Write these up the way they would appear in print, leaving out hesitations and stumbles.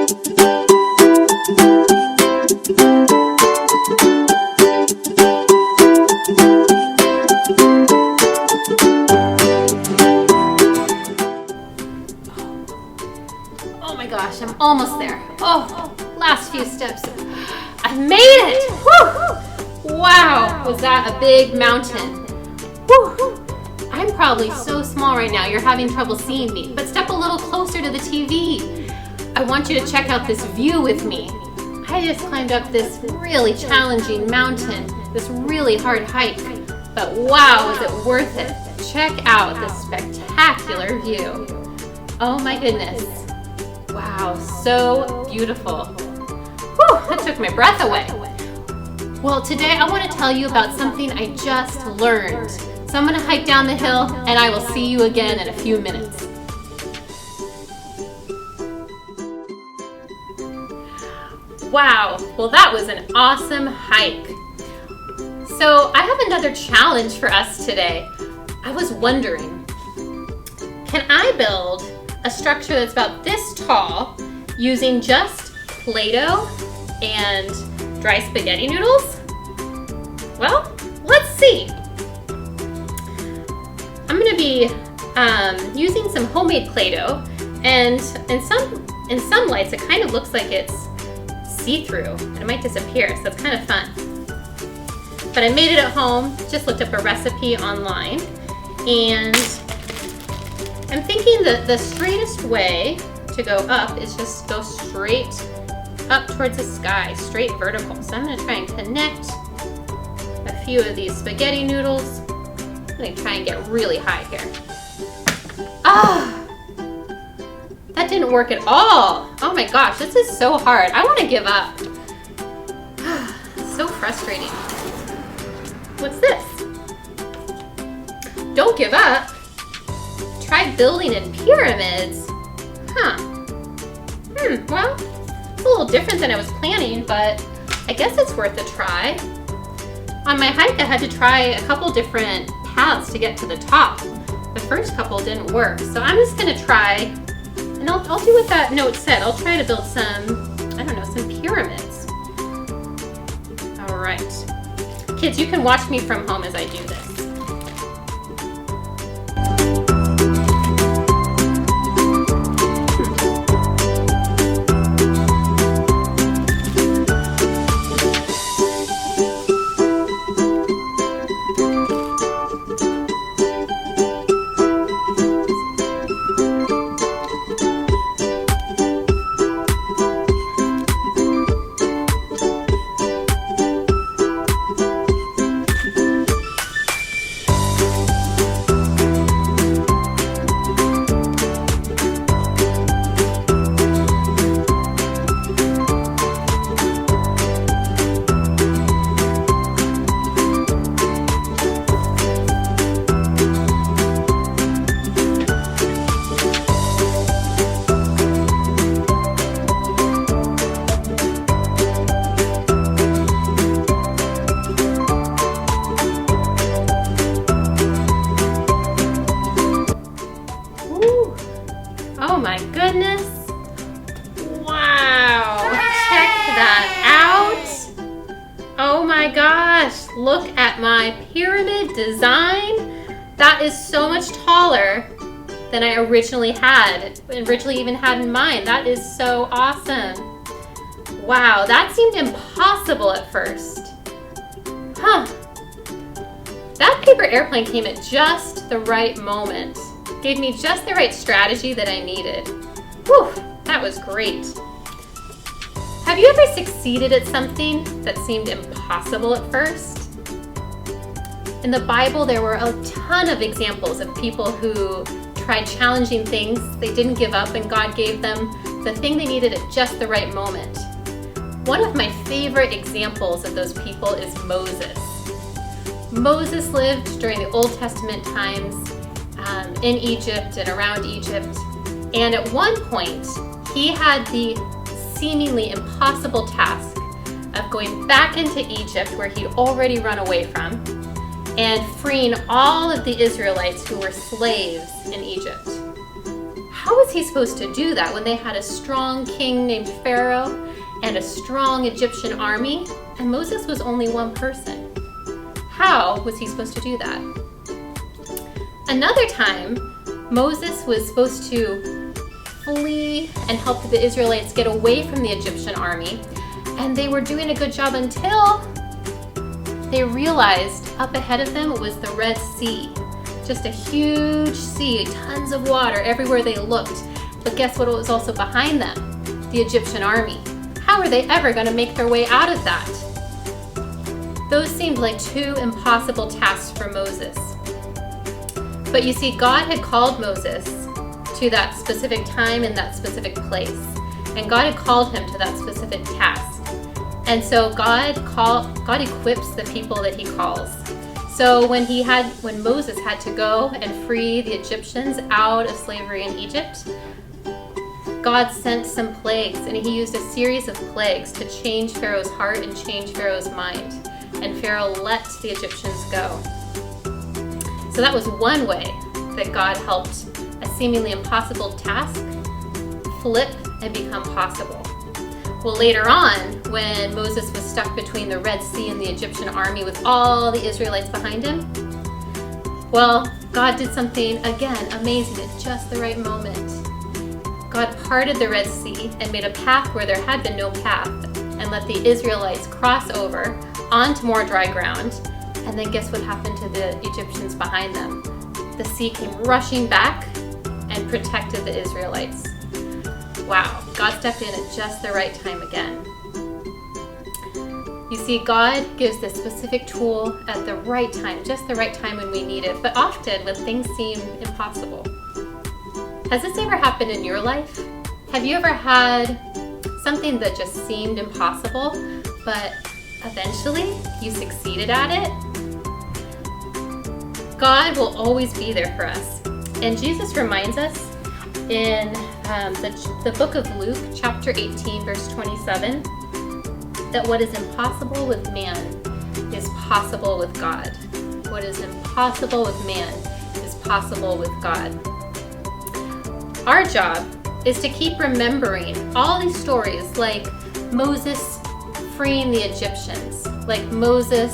Oh my gosh, I'm almost there. Oh, last few steps. I made it! Woo! Wow, was that a big mountain? Woo! I'm probably so small right now, you're having trouble seeing me, but step a little closer to the TV. I want you to check out this view with me. I just climbed up this really challenging mountain, this really hard hike, but wow, was it worth it? Check out this spectacular view. Oh my goodness. Wow, so beautiful. Whew, that took my breath away. Well, today I want to tell you about something I just learned. So I'm going to hike down the hill and I will see you again in a few minutes. Wow, well that was an awesome hike. So I have another challenge for us today. I was wondering, can I build a structure that's about this tall using just Play-Doh and dry spaghetti noodles? Well, let's see. I'm going to be using some homemade Play-Doh, and in some lights it kind of looks like it's see-through and it might disappear, so it's kind of fun. But I made it at home, just looked up a recipe online, and I'm thinking that the straightest way to go up is just go straight up towards the sky, straight vertical. So I'm going to try and connect a few of these spaghetti noodles. I'm going to try and get really high here. Ah! That didn't work at all. Oh my gosh, this is so hard. I want to give up. So frustrating. What's this? Don't give up. Try building in pyramids. Huh. Well, it's a little different than I was planning, but I guess it's worth a try. On my hike, I had to try a couple different paths to get to the top. The first couple didn't work, so I'm just gonna try, and I'll do what that note said. I'll try to build some, I don't know, some pyramids. All right. Kids, you can watch me from home as I do this. Oh my goodness. Wow. Check that out. Oh my gosh. Look at my pyramid design. That is so much taller than I originally even had in mind. That is so awesome. Wow, that seemed impossible at first. Huh. That paper airplane came at just the right moment. Gave me just the right strategy that I needed. Whew, that was great. Have you ever succeeded at something that seemed impossible at first? In the Bible, there were a ton of examples of people who tried challenging things. They didn't give up, and God gave them the thing they needed at just the right moment. One of my favorite examples of those people is Moses. Moses lived during the Old Testament times in Egypt and around Egypt, and at one point he had the seemingly impossible task of going back into Egypt, where he'd already run away from, and freeing all of the Israelites who were slaves in Egypt. how was he supposed to do that when they had a strong king named Pharaoh and a strong Egyptian army, and Moses was only one person? How was he supposed to do that? Another time, Moses was supposed to flee and help the Israelites get away from the Egyptian army, and they were doing a good job until they realized up ahead of them was the Red Sea. Just a huge sea, tons of water everywhere they looked. But guess what was also behind them? The Egyptian army. How were they ever going to make their way out of that? Those seemed like two impossible tasks for Moses. But you see, God had called Moses to that specific time in that specific place. And God had called him to that specific task. And so God equips the people that he calls. So when Moses had to go and free the Egyptians out of slavery in Egypt, God sent some plagues, and he used a series of plagues to change Pharaoh's heart and change Pharaoh's mind. And Pharaoh let the Egyptians go. So that was one way that God helped a seemingly impossible task flip and become possible. Well, later on, when Moses was stuck between the Red Sea and the Egyptian army with all the Israelites behind him, well, God did something, again, amazing at just the right moment. God parted the Red Sea and made a path where there had been no path, and let the Israelites cross over onto more dry ground. And then guess what happened to the Egyptians behind them? The sea came rushing back and protected the Israelites. Wow, God stepped in at just the right time again. You see, God gives this specific tool at the right time, just the right time when we need it, but often when things seem impossible. Has this ever happened in your life? Have you ever had something that just seemed impossible, but eventually you succeeded at it? God will always be there for us. And Jesus reminds us in the book of Luke, chapter 18, verse 27, that what is impossible with man is possible with God. What is impossible with man is possible with God. Our job is to keep remembering all these stories, like Moses freeing the Egyptians, like Moses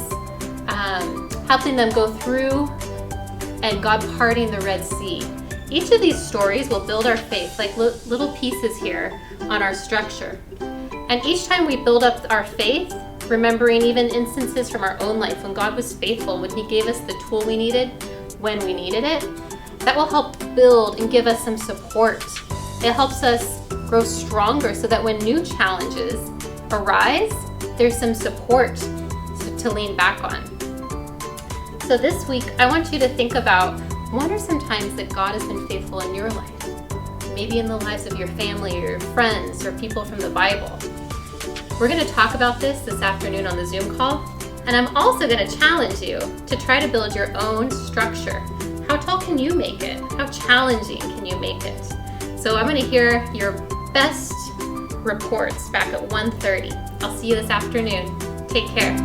helping them go through, and God parting the Red Sea. Each of these stories will build our faith, like little pieces here on our structure. And each time we build up our faith, remembering even instances from our own life when God was faithful, when he gave us the tool we needed, when we needed it, that will help build and give us some support. It helps us grow stronger so that when new challenges arise, there's some support to lean back on. So this week, I want you to think about, what are some times that God has been faithful in your life? Maybe in the lives of your family or your friends or people from the Bible. We're going to talk about this afternoon on the Zoom call. And I'm also going to challenge you to try to build your own structure. How tall can you make it? How challenging can you make it? So I'm going to hear your best reports back at 1:30. I'll see you this afternoon. Take care.